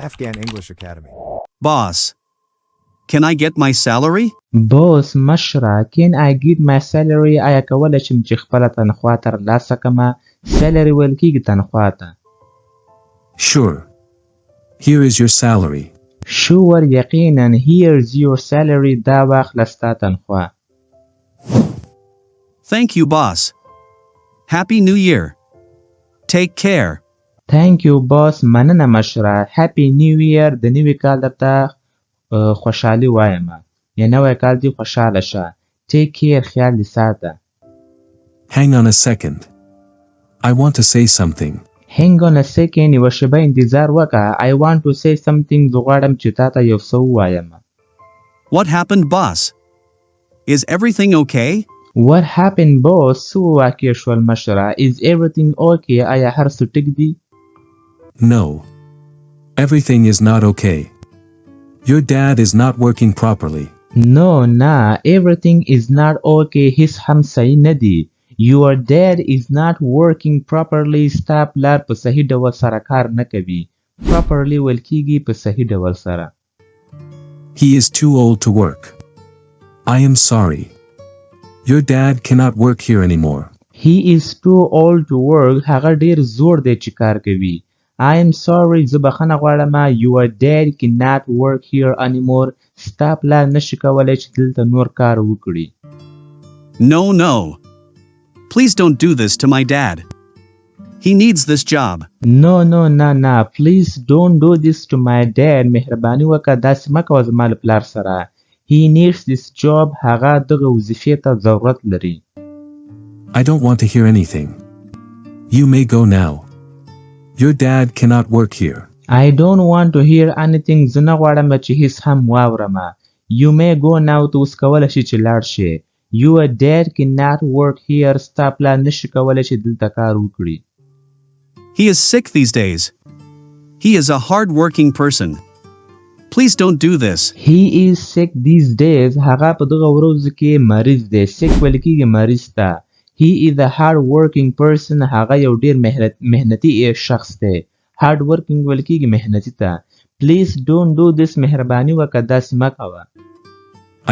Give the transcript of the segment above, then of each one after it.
Afghan English Academy. Boss, can I get my salary? Boss مشره can I get my salary آیا کولی شم چې خپله تنخوا ترلاسه کړمه salary ویل کېږي تنخوا ته Sure. Here is your salary. sure یقینا here's your salary دا واخله ستا تنخوا Thank you, boss. Happy New Year. Take care. thank you boss مننه مشره happy new year د نوي کال درته خوشحالي وایم یا نوی کال دې خوشحاله شه take care خیال دې ساته Hang on a second. I want to say something. hang on a second یوه شېبه انتظار وکړه I want to say something زه غواړم چې تا ته یو څه ووایم What happened, boss? Is everything okay? what happened boss څه واقع شول مشره is everything okay آیا هر څه ټیک دي No. Everything is not okay. Your dad is not working properly. no نه everything is not okay هیڅ هم صحیح نه دي your dad is not working properly ستا پلار په صحیح ډول سره کار نه کوي properly ویل کېږي په صحیح ډول سره He is too old to work. I am sorry. Your dad cannot work here anymore. he is too old to work هغه ډیر زوړ دی چې کار کوي I am sorry زه بخښنه غواړم your dad cannot work here anymore ستا پلار نشي کولی چې دلته نور کار وکړي No, no. Please don't do this to my dad. He needs this job. no no نه please don't do this to my dad مهرباني وکړه داسې مه کوه زما له پلار سره he needs this job هغه دغه وظیفې ته ضرورت لري I don't want to hear anything. You may go now. Your dad cannot work here. I don't want to hear anything زه نه غواړم چې هیڅ هم واورم you may go now ته اوس کولی شي چې لاړ شي your dad cannot work here ستا پلار نشي کولی چې دلته کار وکړي He is sick these days. He is a hard-working person. Please don't do this. he is sick these days هغه په دغه ورځو کې مریض دی sick ویل کېږي مریض ته he is a hard working person هغه یو ډیر مهنتي شخص دی hard working ویل کېږي مهنتي ته please don't do this مهرباني وکړه داسې مه کوه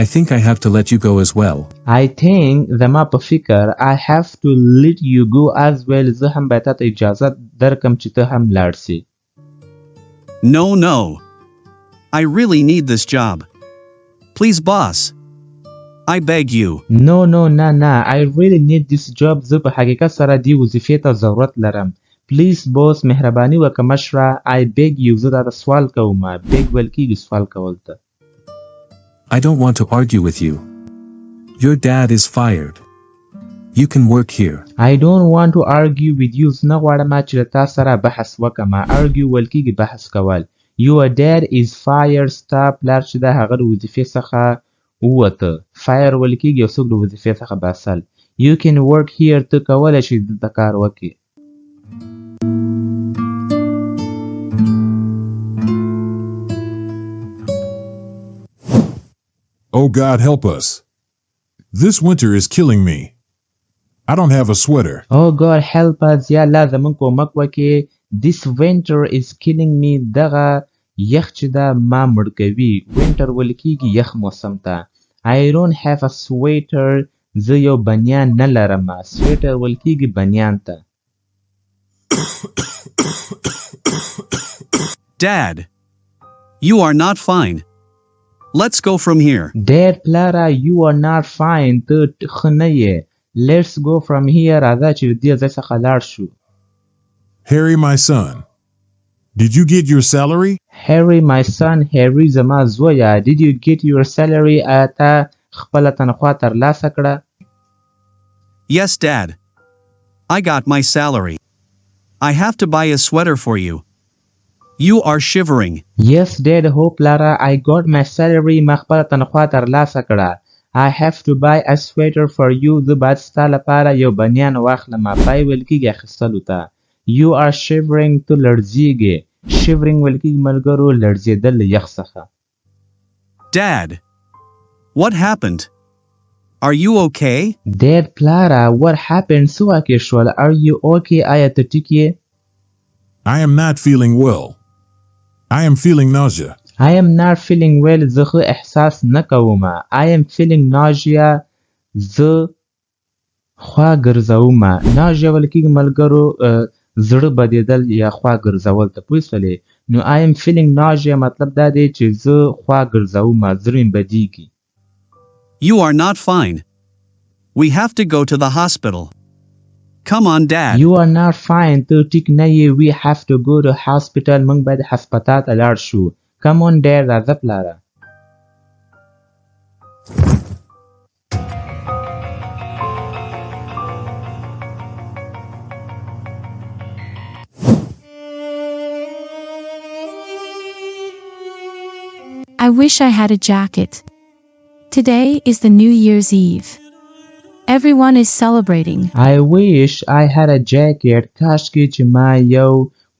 I think I have to let you go as well. I think زما په فکر I have to let you go as well زه هم باید تا ته اجازه درکم چې ته هم لاړ سي No, no. I really need this job. Please, boss. I beg you. no نه I really need this job زه په حقیقت سره دې وظیفې ته ضرورت لرم please boss مهرباني وکړه مشره I beg you زه دا سوال کوم beg ویل کېږي سوال کول ته I don't want to argue with you. Your dad is fired. You can work here. I don't want to argue with you زه نه غواړم چې له تا سره بحث وکړم argue ویل کېږي بحث کول your dad is fired ستا پلار چې ده هغه د وظیفې څخه ووته fire ویل کېږي یو څوک د وظیفې څخه باسل you can work here ته کولی شې دلته کار وکړې Oh God, help us. This winter is killing me. I don't have a sweater. oh God help us یا الله زموږ کومک وکړي this winter is killing me دغه یخ چې ده ما مړ کوي winter ویل کېږي یخ موسم ته I don't have a sweater زه یو بنیان نه لرم sweater ویل کېږي بنیان ته Dad. You are not fine. Let's go from here. Dad پلاره you are not fine ته ښه نه یې let's go from here راځه چې دې ځای څخه لاړ شو Harry, my son. Did you get your salary? Harry my son Harry زما زویه did you get your salary آیا تا خپله تنخوا ترلاسه کړه Yes, Dad. I got my salary. I have to buy a sweater for you. You are shivering. Yes dad هو پلاره I got my salary ما خپله تنخوا ترلاسه کړه I have to buy a sweater for you زه باید ستا لپاره یو بنیان واخلم پای ویل کېږي اخیستلو ته You are shivering ته لړزیږې shivering ویل کېږي ملګرو لړزېدل له یخ څخه Dad. What happened? Are you okay? Dad پلاره what happened څه واقع شول Are you okay آیا ته ټیک یې I am not feeling well. I am feeling nausea. I am not feeling well. زه ښه احساس نه کوم. I am feeling nausea. زه خوا ګرځوم. nausea ویل کېږي ملګرو زړه بدېدل یا خوا ګرځول ته پوه شولې. نو I am feeling nausea مطلب دا دی چې زه خوا ګرځوم، زړه مې بدېږي. You are not fine. We have to go to the hospital. Come on, Dad. You are not fine. ته ټیک نه یې. We have to go to hospital. موږ باید هسپتال ته لاړ شو. Come on, Dad. راځه پلاره. I wish I had a jacket. Today is the New Year's Eve. Everyone is celebrating. I wish I had a jacket. کاشکې چې ما یو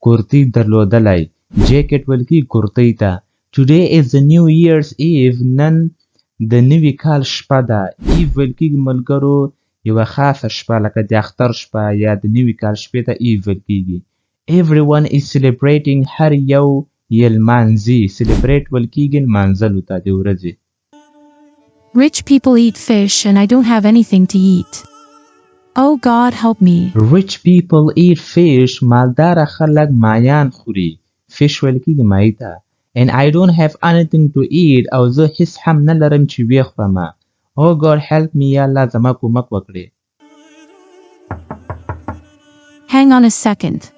کورتۍ درلودلی. jacket ویل کېږي کورتۍ ته. Today is the New Year's Eve. نن د نوي کال شپه ده. Eve ویل کېږي ملګرو یوه خاصه شپه لکه د اختر شپه یا د نوي کال شپې ته Eve ویل کېږي. Everyone is celebrating. هر یو یې لمانځي. celebrate ویل کېږي لمانځلو ته د ورځې. Rich people eat fish and I don't have anything to eat. Oh God, help me. Rich people eat fish. مالداره خلک ماهیان خوري. fish ویل کېږي ماهي ته. And I don't have anything to eat. او زه هیڅ هم نه لرم چې ویې خورم. Oh God, help me. یا الله زما کومک وکړي. Hang on a second.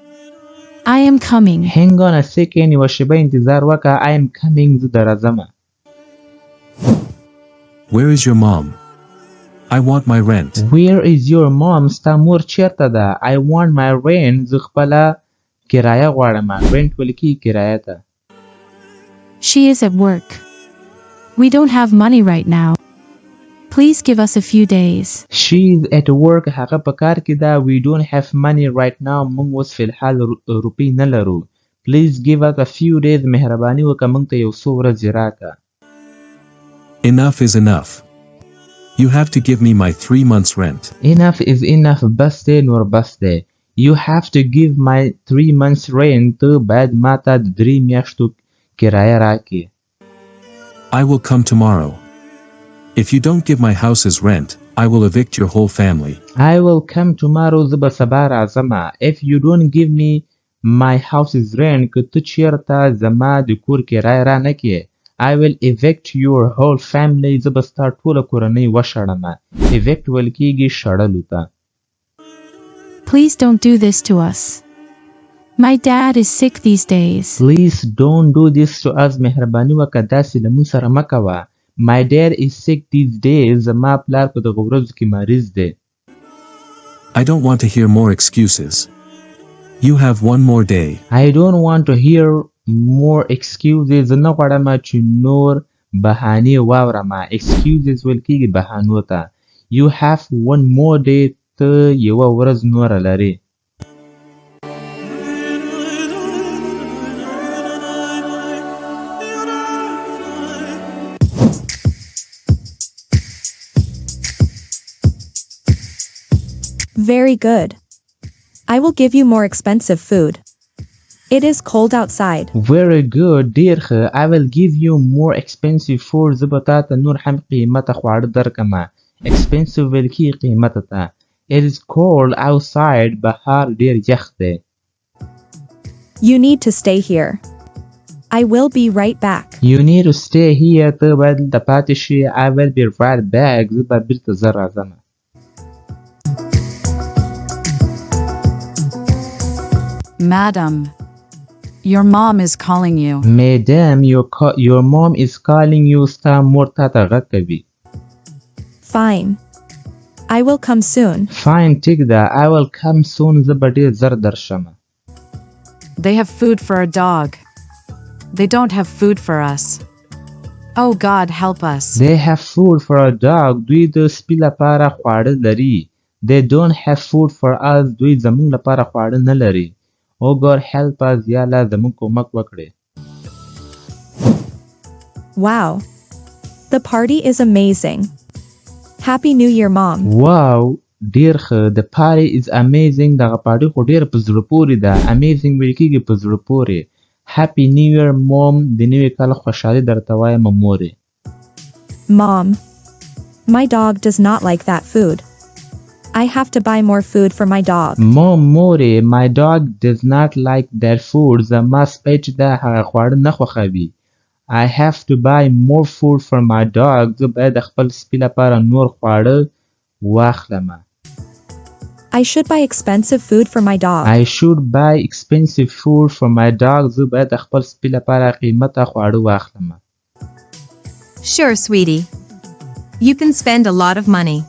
I am coming. Hang on a second. یوه شېبه انتظار وکړه. I am coming. زه درځم. Where is your mom? I want my rent. Where is your mom? ستا مور چیرته ده؟ I want my rent. زه خپله کرایه غواړم. rent ویل کېږي کرایه ته. She is at work. We don't have money right now. Please give us a few days. She is at work. هغه په کار کې ده. We don't have money right now. موږ اوس فی الحال روپۍ نه لرو. Please give us a few days. مهرباني وکړه موږ ته یو څو ورځې راکړه. Enough is enough. You have to give me my 3 months rent. Enough is enough. بس دی نور بس دی. You have to give my 3 months rent. ته باید ما ته د 3 میاشتو کرایه راکړې. I will come tomorrow. If you don't give my house's rent, I will evict your whole family. I will come tomorrow. زه به سبا راځم. If you don't give me my house's rent. که ته چیرته زما د کور کرایه را نه کړې. I will evict your whole family. زه به ستا ټوله کورنۍ وشړم. evict ویل کېږي شړلو ته. Please don't do this to us. My dad is sick these days. Please don't do this to us. مهرباني وکړه داسې له موږ سره مه کوه. My dad is sick these days. زما پلار په دغه ورځو کې مریض دی. I don't want to hear more excuses. You have one more day. I don't want to hear more excuses. زه نه غواړم چې نور بهانې واورم. excuses ویل کېږي بهانو ته. You have one more day. ته یوه ورځ نوره لرې. Very good. I will give you more expensive food. It is cold outside. Very good. ډېر ښه. I will give you more expensive food. زه به تا ته نور هم قیمته خواړه درکم. expensive ویل کېږي قیمته ته. It is cold outside. بهار ډېر یخ دی. You need to stay here. I will be right back. You need to stay here. ته باید دلته پاتې شي. I will be right back. زه به بېرته زر راځم. Madam, your mom is calling you. Madam, your mom is calling you. ستا مور تا ته غږ کوي. Fine. I will come soon. Fine, ټیک ده. I will come soon. زه به ډېر زر درشم. They have food for a dog. They don't have food for us. Oh God, help us. They have food for a dog. دوی د سپي لپاره خواړه لري. They don't have food for us. دوی زموږ لپاره خواړه نه لري. Oh God, help us. یا الله زموږ کومک وکړي. Wow. The party is amazing. Happy New Year, Mom. Wow. ډېر ښه. The party is amazing. دغه پارټي خو ډېره په زړه پورې ده. Amazing ویل کېږي په زړه پورې. Happy New Year mom د نوي کال خوشحالي درته وایم مورې. Mom. My dog does not like that food. I have to buy more food for my dog. مورې my dog does not like that food. زما سپی چې دا هغه خواړه نه خوښوي. I have to buy more food for my dog. زه باید د خپل سپي لپاره نور خواړه واخلم. I should buy expensive food for my dog. I should buy expensive food for my dog. زه باید د خپل سپي لپاره قیمته خواړه واخلم. Sure, sweetie. You can spend a lot of money.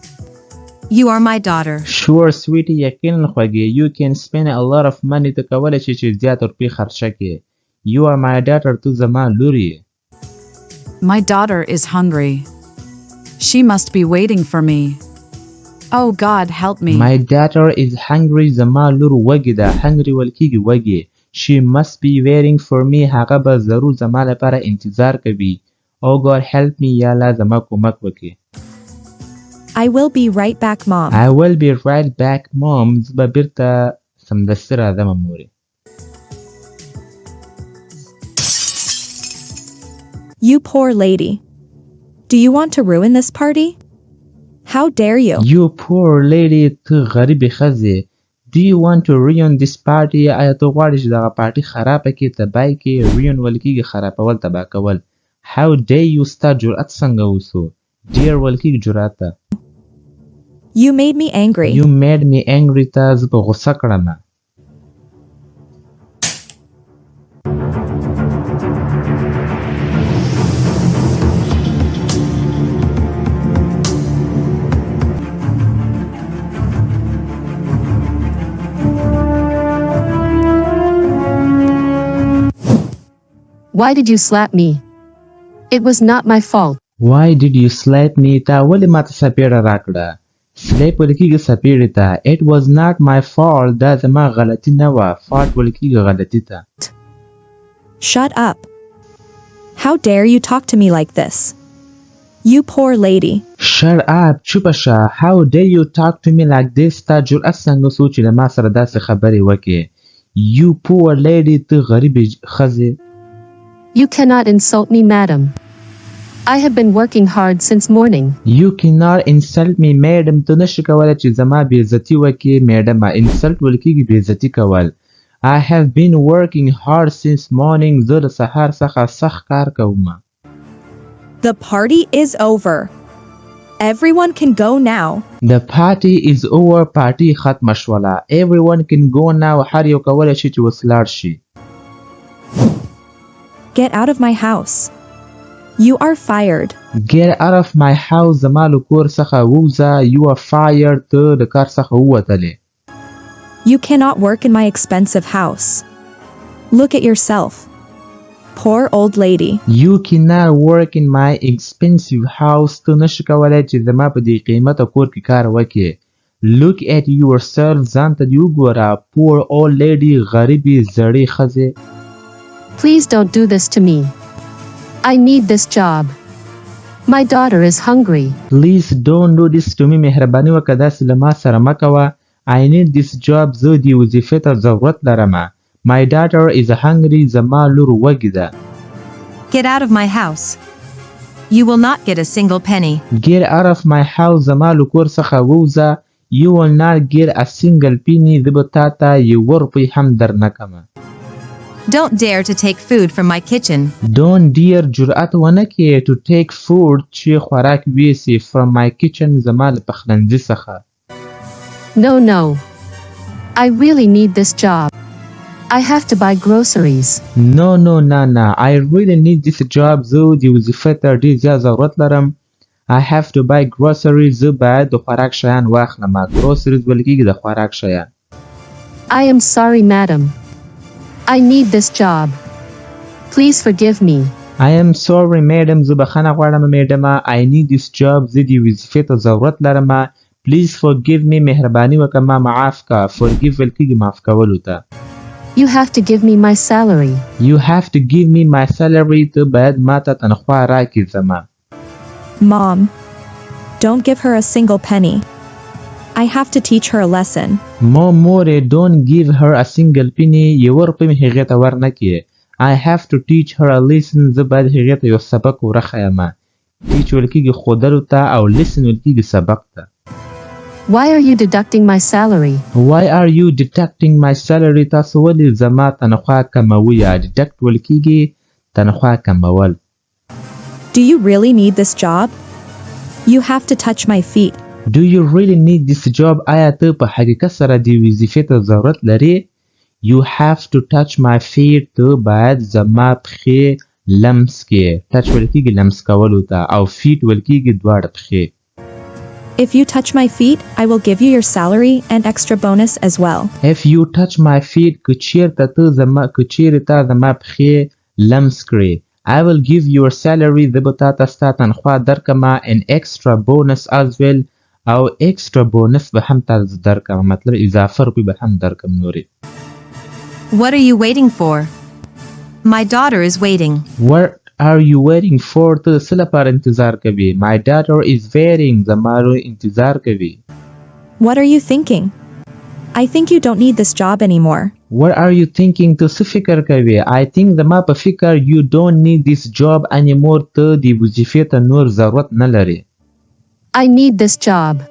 You are my daughter. Sure, sweetie. یقینا خوږې. You can spend a lot of money. ته کولی شې چې زیات روپۍ خرچه کړې. You are my daughter. تو زما لور یې. My daughter is hungry. She must be waiting for me. Oh God, help me. My daughter is hungry. زما لور وږې ده. Hungry ویل کېږي وږې. She must be waiting for me. هغه به ضرور زما لپاره انتظار کوي. Oh God, help me. یا الله زما کومک وکړي. I will be right back, Mom. I will be right back, Mom. زه به بیرته سمدستي راځم مورې. You poor lady. Do you want to ruin this party? How dare you? You poor lady. ته غریبې ښځې. Do you want to ruin this party? آیا ته غواړې چې دغه پارټي خرابه کړې تباه یې کړې. ruin ویل کېږي خرابول تباه کول. How dare you ستا جرأت څنګه وسو. dare ویل کېږي جرأت ته. You made me angry. You made me angry. ته زه په غوسه کړم. Why did you slap me? It was not my fault. Why did you slap me? تا ولې ماته سپېړه راکړه. slap ویل کېږي سپېړې ته. It was not my fault. دا زما غلطي نه وه. fault ویل کېږي غلطي ته. Shut up. How dare you talk to me like this? You poor lady. Shut up. چوپه شه. How dare you talk to me like this? تا جرأت څنګه سو چې له ما سره داسې خبرې وکړې. You poor lady. ته غریبې ښځې. You cannot insult me, madam. I have been working hard since morning. You cannot insult me, madam. ته نشې کولی چې زما بېعزتي وکړې میډمه. insult ویل کېږي بېعزتي کول. I have been working hard since morning. زه له سهار څخه سخت کار کوم. The party is over. Everyone can go now. The party is over. پارټي ختمه شوله. Everyone can go now. هر یو کولی شي چې اوس لاړ شي. Get out of my house. You are fired. Get out of my house. زما له کور څخه ووځه. You are fired. ته د کار څخه ووتلې. You cannot work in my expensive house. Look at yourself. Poor old lady. You cannot work in my expensive house. ته نشې کولی چې زما په دې قیمته کور کې کار وکړې. Look at yourself. ځان ته دې وګوره. Poor old lady. غریبې زړې ښځې. Please don't do this to me. I need this job. My daughter is hungry. Please don't do this to me. مهرباني وکړه داسې له ما سره مه کوه. I need this job. زه دې وظیفې ته ضرورت لرم. My daughter is hungry. زما لور وږې ده. Get out of my house. You will not get a single penny. Get out of my house. زما له کور څخه ووځه. You will not get a single penny. زه به تا ته یوه روپۍ هم درنکم. Don't dare to take food from my kitchen. Don't dare جرأت ونه کړې to take food چې خوراک ویسي from my kitchen زما له پخلنځي څخه. No, no. I really need this job. I have to buy groceries. No, no, نه. I really need this job. زه دې وظیفې ته ډېر زیات ضرورت لرم. I have to buy groceries. زه باید د خوراک شیان واخلم. groceries ویل کېږي د خوراک شیان. I am sorry, madam. I need this job. Please forgive me. I am sorry, madam. زه بخښنه غواړم میډمه. I need this job. زه دې وظیفې ته ضرورت لرم. Please forgive me. مهرباني وکړه ما معاف کا. Forgive ویل کېږي معاف کولو ته. You have to give me my salary. You have to give me my salary. ته باید ما ته تنخواه راکړې زما. Mom. Don't give her a single penny. I have to teach her a lesson. مورې don't give her a single penny. یوه روپۍ مې هغې ته ورنکړې. I have to teach her a lesson. زه باید هغې ته یو سبق ورښیم. teach ویل کېږي ښودلو ته او listen ویل کېږي سبق ته. Why are you deducting my salary? Why are you deducting my salary? تاسو ولې زما تنخواه کموئ؟ deduct ویل کېږي تنخواه کمول. Do you really need this job? You have to touch my feet. Do you really need this job? آیا ته په حقیقت سره دې وظیفې ته ضرورت لرې؟ You have to touch my feet. ته باید زما پښې لمس کې. touch ویل کېږي لمس کولو ته او feet ویل کېږي دواړه پښې. If you touch my feet, I will give you your salary and extra bonus as well. If you touch my feet, که چیرې تا زما پښې لمس کړې. I will give your salary. زه به تا ته ستا تنخواه درکمه and extra bonus as well. او extra bonus به هم تا درکمه. مطلب اضافه روپۍ به هم درکم نورې. What are you waiting for? My daughter is waiting. What are you waiting for? ته څه لپاره انتظار کوي؟ My daughter is waiting. زما ورور انتظار کوي. What are you thinking? I think you don't need this job anymore. What are you thinking? ته څه فکر کوي؟ I think زما په فکر you don't need this job anymore. ته دې وظیفې ته نور ضرورت نه لري. I need this job.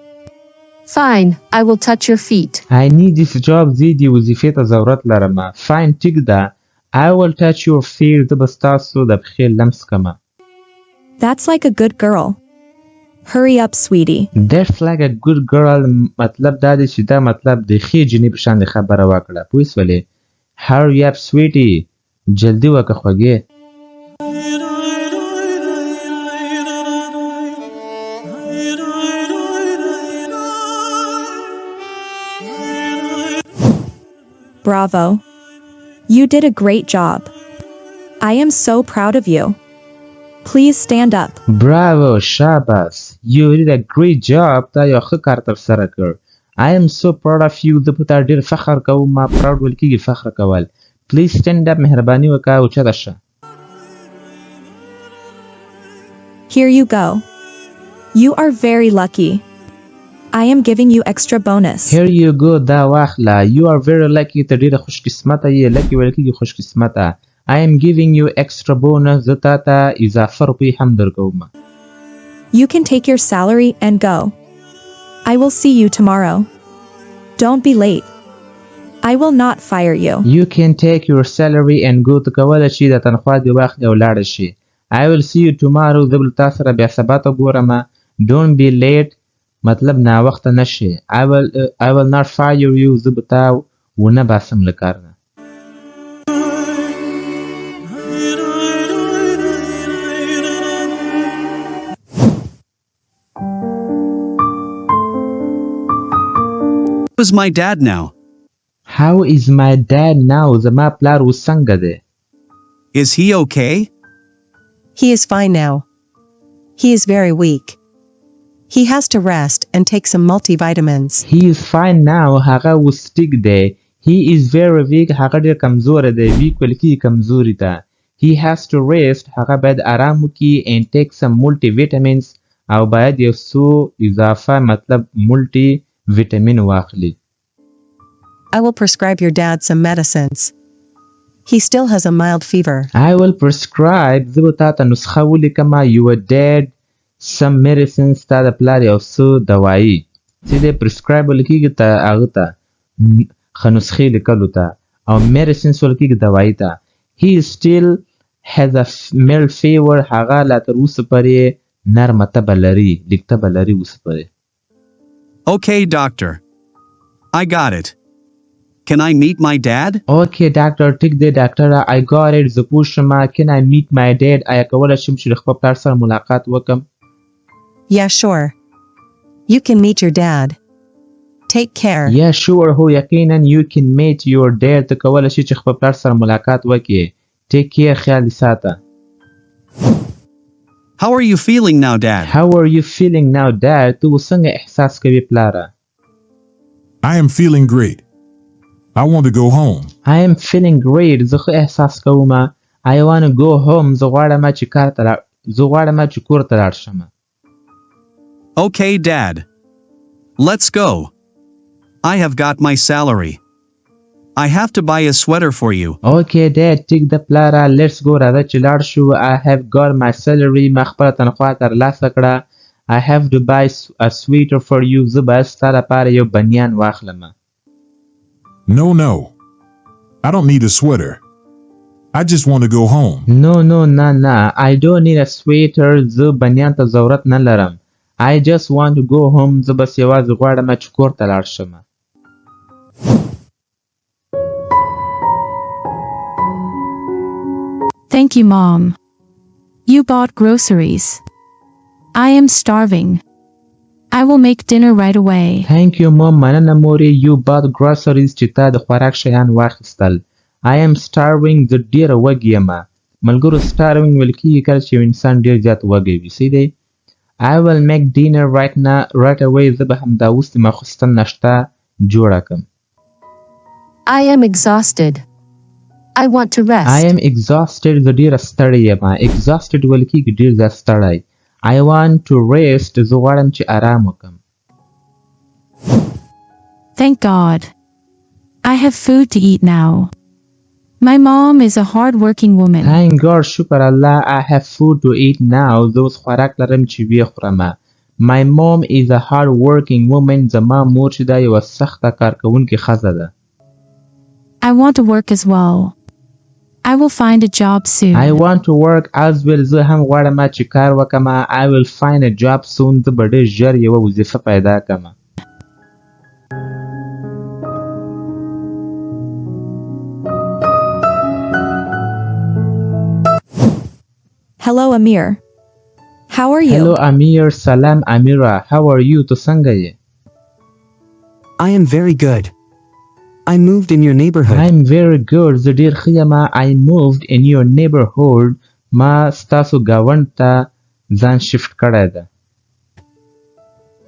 Fine, I will touch your feet. I need this job. زه دې وظیفې ته ضرورت لرم. Fine, ټیک ده. I will touch your feet. زه به ستاسو د پښې لمس کمه. That's like a good girl. Hurry up, sweetie. That's like a good girl. مطلب دا دی چې دا مطلب د ښې جنې په شان د خبره وکړه. پوه شولې؟ Hurry up, sweetie. جلدی وکړه خوږې. Bravo. You did a great job. I am so proud of you. Please stand up. Bravo, Shabas. You did a great job. تا یو ښه کار ترسره کړ. I am so proud of you. زه په تا ډېر فخر کوم. proud ویل کېږي فخر کول. Please stand up. مهرباني وکړه اوچته شه. Here you go. You are very lucky. I am giving you extra bonus. Here you go. دا واخله. You are very lucky. ته ډېره خوش قسمته یې. lucky ویل کېږي خوش قسمته. I am giving you extra bonus. زه تا ته اضافه روپۍ هم درکوم. You can take your salary and go. I will see you tomorrow. Don't be late. I will not fire you. You can take your salary and go. ته کولی شي د تنخوا دې واخلې او لاړه شي. I will see you tomorrow. زه به تا سره بیا سبا ته ګورم. Don't be late. مطلب ناوخته نشي. I will not fire you. زه به تا ونه باسم له کار نه. How is my dad now? How is my dad now? زما پلار اوس څنګه دی؟ Is he okay? He is fine now. He is very weak. He has to rest and take some multivitamins. He is fine now. هغه اوس ټیک دی. He is very weak. هغه ډېر کمزوری دی. weak ویل کېږي کمزوري ته. He has to rest. هغه باید آرام وکړي and take some multivitamins. او باید یو څو اضافه مطلب multi vitamin واخلي. I will prescribe your dad some medicines. He still has a mild fever. I will prescribe. زه به تا ته نسخه ولیکمه. Your dad some medicines. تا د پلار یو څه دوایي. چې دی prescribe ویل کېږي ته هغه ته ښه نسخې لیکلو ته او medicines ویل کېږي دوایي ته. He still has a mild fever. هغه لا تر اوسه پورې نرمه تبه لري. لیک تبه لري اوسه پورې. Okay, doctor. I got it. Can I meet my dad? Okay, doctor. ټیک دی ډاکټره. I got it. زه پوه شوم. Can I meet my dad? آیا کولی شم چې د خپل پلار سره ملاقات وکړم؟ Yeah, sure. You can meet your dad. Take care. Yeah, sure. هو یقینا you can meet your dad. ته کولی شي چې خپل پلار سره ملاقات وکړې. Take care. خیال دې ساته. How are you feeling now, Dad? How are you feeling now, Dad? ته اوس څنګه احساس کوې پلاره؟ I am feeling great. I want to go home. I am feeling great. زه ښه احساس کوم. I want to go home. زه غواړم چې کور ته لاړ شم. Okay, Dad. Let's go. I have got my salary. I have to buy a sweater for you. Okay, Dad, take the پلاره let's go راځه چې لاړ شو. I have got my salary. ما خپله تنخواه ترلاسه کړه. I have to buy a sweater for you. زه باید ستا لپاره یو بنیان واخلم. No, no. I don't need a sweater. I just want to go home. No, no, نه. I don't need a sweater. زه بنیان ته ضرورت نه لرم. I just want to go home. زه بس یوازې غواړم چې کور ته لاړ شم. Thank you, Mom. You bought groceries. I am starving. I will make dinner right away. Thank you, Mom. مننه مورې. You bought groceries چې تا د خوراک شیان واخیستل. I am starving. زه ډېره وږې یم. ملګرو starving ویل کېږي کله چې یو انسان ډېر زیات وږی وي. صحیح دی؟ I will make dinner right away. زه به همدا اوس د ماخوستن ناشته جوړه کړم. I am exhausted. I want to rest. I am exhausted. زه ډېره ستړې یم. Exhausted ویل کېږي ډېر زیات ستړی. I want to rest. زه غواړم چې آرام وکړم. Thank God. I have food to eat now. My mom is a hard-working woman. Thank God. شکر الله. I have food to eat now. زه اوس خوراک لرم چې ویې خورم. My mom is a hard-working woman. زما مور چې ده یوه سخته کارکوونکې ښځه ده. I want to work as well. I will find a job soon. I want to work as well. زه هم غواړم چې کار وکړم. I will find a job soon. زه به ډېر ژر یوه وظیفه پیدا کړم. Hello, Amir. How are you? Hello, Amir. Salam, Amira. How are you? تو څنګه یې؟ I am very good. I moved in your neighborhood. I'm very good. زه ډېر ښه یم. I moved in your neighborhood. ما ستاسو ګاونډ ته ځان شفت کړی ده.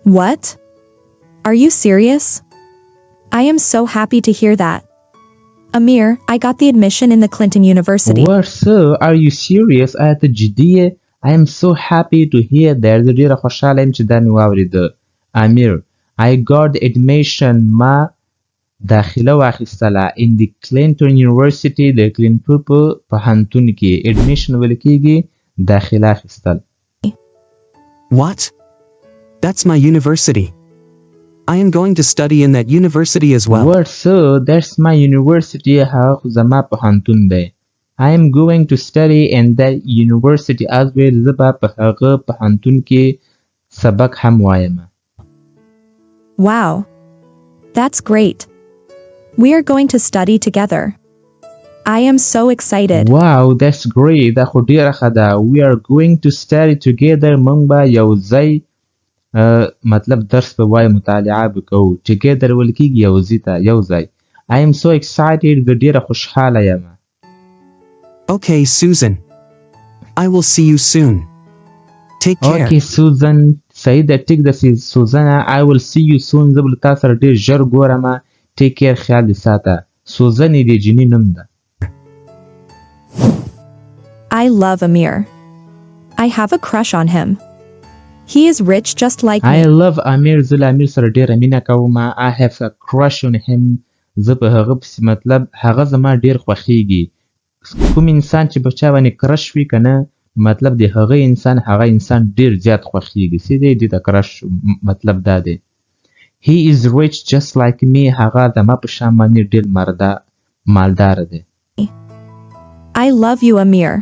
What? Are you serious? I am so happy to hear that. Amir, I got the admission in the Clinton University. What, sir? Are you serious? آیا ته جدي یې؟ I am so happy to hear that. زه ډېره خوشحاله یم چې دا مې واورېده. Amir, I got the admission. ما داخله واخیستله in the Clinton University. د کلینټون په پوهنتون کې. admission ویل کېږي داخله اخیستل. What? That's my university. I am going to study in that university as well. What, sir? That's my university. هغه خو زما پوهنتون دی. I am going to study in that university as well. زه به په هغه پوهنتون کې سبق هم وایم. Wow. That's great. We are going to study together. I am so excited. Wow, that's great. دا خو ډېره ښه ده. We are going to study together. موږ به یو ځای مطلب درس به وایو مطالعه به کوو. Together ویل کېږي یو ځای. I am so excited. زه ډېره خوشحاله یم. Okay, Susan. I will see you soon. Take care. Okay, Susan. صحیح ده. ټیک ده سوزنه. I will see you soon. زه به له تا سره ډېر ژر ګورم. Take care. خیال دې ساته. سوزن یې د جیني نوم ده. I love Amir. I have a crush on him. He is rich just like me. I love Amir. زه له امیر سره ډېره مینه کوم. I have a crush on him. زه په هغه پسې مطلب هغه زما ډېر خوښیږي. کوم انسان چې په چا باندې کرش وي که نه مطلب د هغه انسان ډېر زیات خوښیږي. څه دی دې ته کرش مطلب دا دی. He is rich just like me. هغه زما په شان باندې ډېر مالدار دی. I love you, Amir.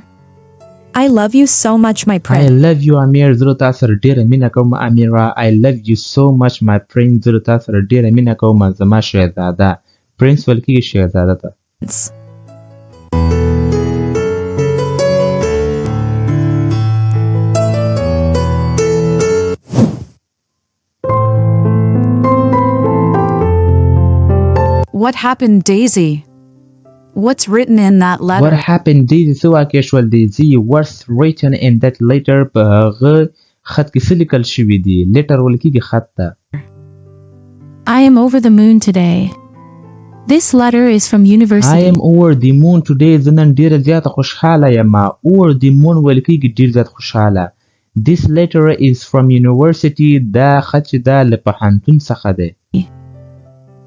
I love you so much, my I prince. love you, Amir. زه له تا سره ډېره مینه کوم امیرا. I love you so much, my prince. زه له تا سره ډېره مینه کوم زما شهزاده. پرنس ویل کېږي شهزاده ته. What happened, Daisy? What's written in that letter? What happened, Daisy? څه واقع شول Daisy? What's written in that letter? په هغه خط کې څه لیکل شوي دي؟ لیټر ویل کېږي خط ته. I am over the moon today. This letter is from university. I am over the moon today. زه نن ډېره زیاته خوشحاله یم. Over the moon ویل کېږي ډېر زیات خوشحاله. This letter is from university. دا خط چې دا له پوهنتون څخه دی.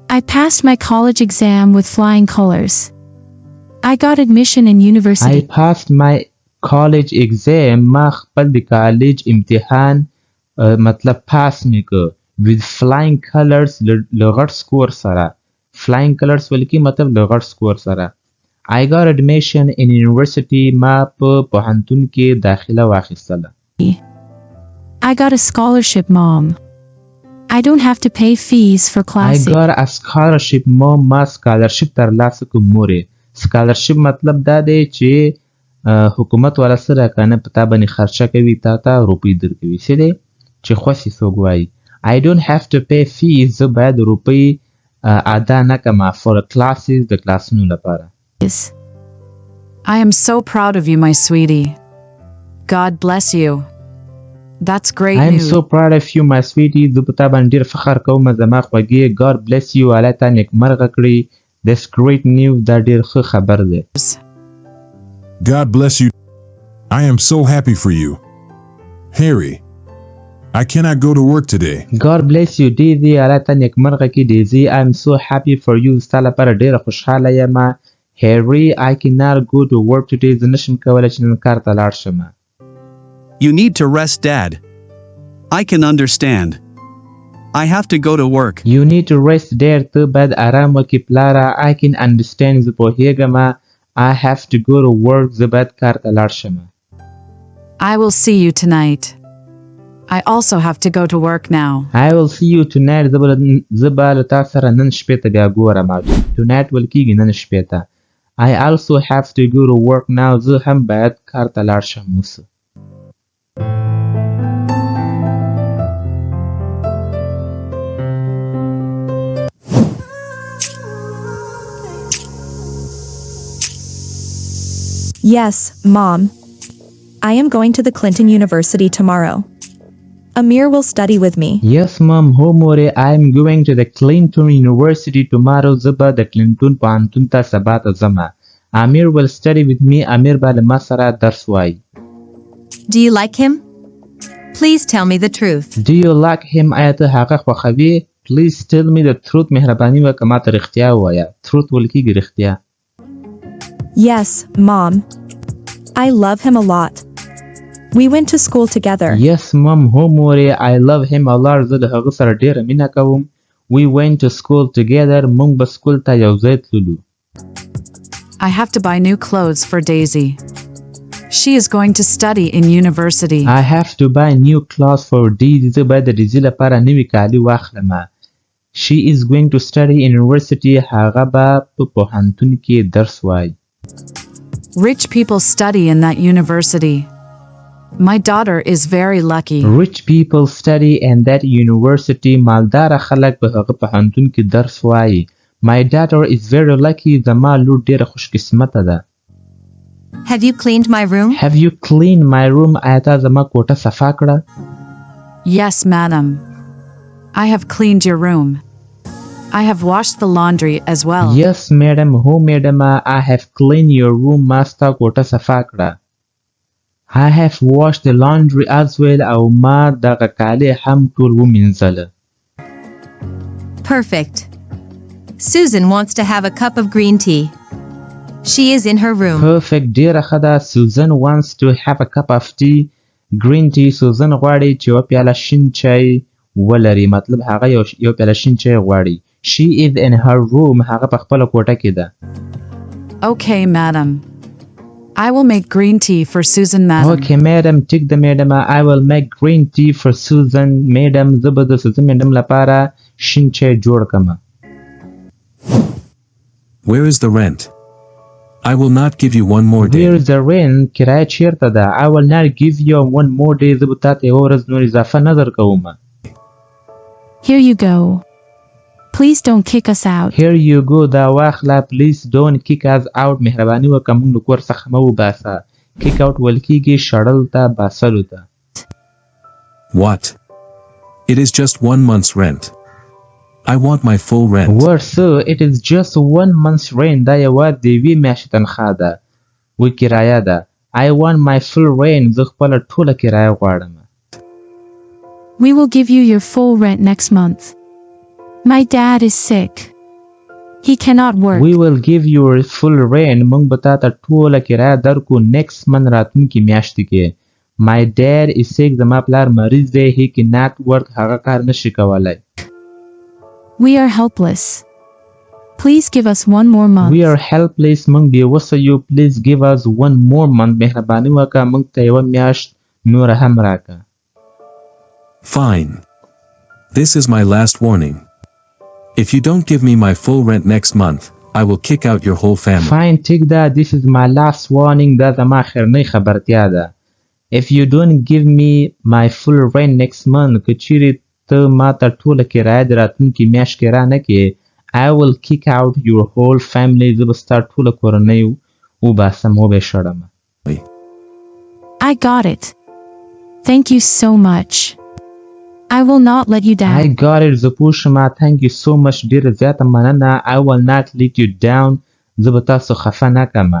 I passed my college exam with flying colors. I got admission in I university. passed my college exam. ما خپل د کالج امتحان مطلب پاس مې که with flying colors له غټ سکور سره flying colors ولکې مطلب له غټ سکور سره I got admission in university. ما په پوهنتون کې داخله واخیستله. I got a scholarship, Mom. I don't have to pay fees for I classes. got a scholarship. ما scholarship ترلاسه کوم مورې. scholarship مطلب دا دی چې حکومت والا څه راکنه په تا باندې خرچه کوي تا ته روپۍ درکوي څه دی چې خوښي څوک وایي I don't have to pay fees. زه باید روپۍ ادا نه کړم for classes د کلاسونو لپاره. I am so proud of you, my sweetie. God bless you. That's great I am news. so proud of you, my sweetie. زه په تا باندې ډېر فخر کوم زما خوږې. God bless you. الله تا نیکمرغه کړي. That's great news. دا ډېر ښه خبر دی. God bless you. I am so happy for you. Harry, I cannot go to work today. God bless you, Daisy. الله تا نیکمرغه کړي Daisy. I am so happy for you. ستا لپاره ډېره خوشحاله یم. Harry, I cannot go to work today. زه نشم کولی چې نن کار ته لاړ شم. You need to rest, Dad. I can understand. I have to go to work. You need to rest, Dad. ته باید آرام وکړې پلاره. I can understand. زه پوهیږم. I have to go to work. زه باید کار ته لاړ شم. I will see you tonight. I also have to go to work now. I will see you tonight. زه به له تا سره نن شپې ته بیا ګورم. Tonight ویل کېږي نن شپې ته. I also have to go to work now. زه هم باید کار ته لاړ شم اوس. Yes, Mom. I am going to the Clinton University tomorrow. Amir will study with me. Yes, Mom. هو مورې I am going to the Clinton University tomorrow. زه به د کلینټون پوهنتون ته سبا ته ځم. Amir will study with me. امیر به له ما سره درس وایي. Do you like him? Please tell me the truth. Do you like him? آیا ته هغه خوښوې؟ Please tell me the truth. مهرباني وکړه ما ته رښتیا ووایه. Truth ویل کېږي رښتیا. Yes, Mom. I love him a lot. We went to school together. Yes, Mom. هو مورې I love him a lot. زه د هغه سره ډېره مینه کوم. We went to school together. موږ به سکول ته یو ځای تللو. I have to buy new clothes for Daisy. She is going to study in university. I have to buy new clothes for Daisy. زه باید د ډیزي لپاره نوي کالي واخلم. She is going to study in university. هغه به په پوهنتون کې درس وایي. Rich people study in that university. My daughter is very lucky. Rich people study in that university. مالدار خلک په هغه پوهنتون کې درس وایي. My daughter is very lucky. زما لور ډېره خوش قسمته ده. Have you cleaned my room? Have you cleaned my room? آیا تا زما کوټه صفا کړه؟ Yes, madam. I have cleaned your room. I have washed the laundry as well. Yes, madam. هو madam. I have cleaned your room. ما ستا کوټه صفا کړه. I have washed the laundry as well. او ما دغه کالي هم ټول ومینځله. Perfect. Susan wants to have a cup of green tea. She is in her room. Perfect. ډېره ښه ده. Susan wants to have a cup of tea. Green tea. Susan غواړي چې یوه پیاله شین چای ولري. مطلب هغه یو پیاله شین چای غواړي. She is in her room. هغه په خپله کوټه کې ده. Okay, madam. I will make green tea for Susan, madam. Okay, madam. ټیک ده madam. I will make green tea for Susan. Madam, زه به د Susan madam لپاره شین چای جوړ کړم. Where is the rent? I will not give you one more day. Where is the rent? کرایه چیرته ده? I will not give you one more day. زه به تا ته یوه ورځ نور اضافه نه درکوم. Here you go. Please don't kick us out. Here you go. دا واخله. Please don't kick us out. مهرباني وکړه موږ له کور څخه مه وباسه. Kick out ویل کېږي شړل ته باسلو ته. What? It is just 1 month's rent. I want my full rent. What, sir? It is just 1 month's rent. دا یوازې د یوې میاشتې تنخوا ده. و کرایه ده. I want my full rent. زه خپله ټوله کرایه غواړم. We will give you your full rent next month. My dad is sick. He cannot work. We will give you full rent. موږ به تا ته ټوله کرایه درکو next month راتلونکي میاشتې کې. My dad is sick. زما پلار مریض دی. He cannot work. هغه کار نشي کولای. We are helpless. Please give us one more month. We are helpless. موږ بې وسه یو. Please give us one more month. مهرباني وکړه موږ ته یوه میاشت نوره هم راکړه. Fine. This is my last warning. If you don't give me my full rent next month, I will kick out your whole family. Fine, take that. This is my last warning. دا زما آخرنۍ خبرتیا ده. If you don't give me my full rent next month, که چیرې ته ما ته ټوله کرایه د راتلونکي میاشت کې رانکړې, I will kick out your whole family. زه به ستا ټوله کورنۍ وباسم وبېشړم. I got it. Thank you so much. I will not let you down. I got it. زه پوه شوم. Thank you so much. ډېره زیاته مننه. I will not let you down. زه به تاسو خفه نه کړم.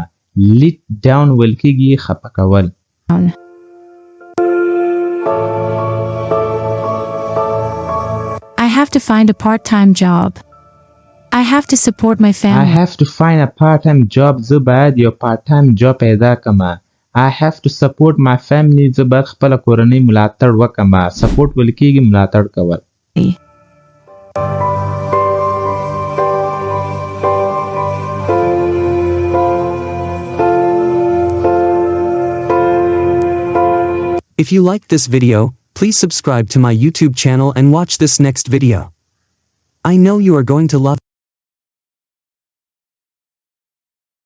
Let down ویل کېږي خفه کول. I have to find a part-time job. I have to support my I family. have to find a part-time job. زه باید یو part-time job پیدا کړم. I have to support my family. زه باید خپله کورنۍ ملاتړ وکړم. Support ویل کېږي ملاتړ کول. If you liked this video, please subscribe to my YouTube channel and watch this next video. I know you are going to love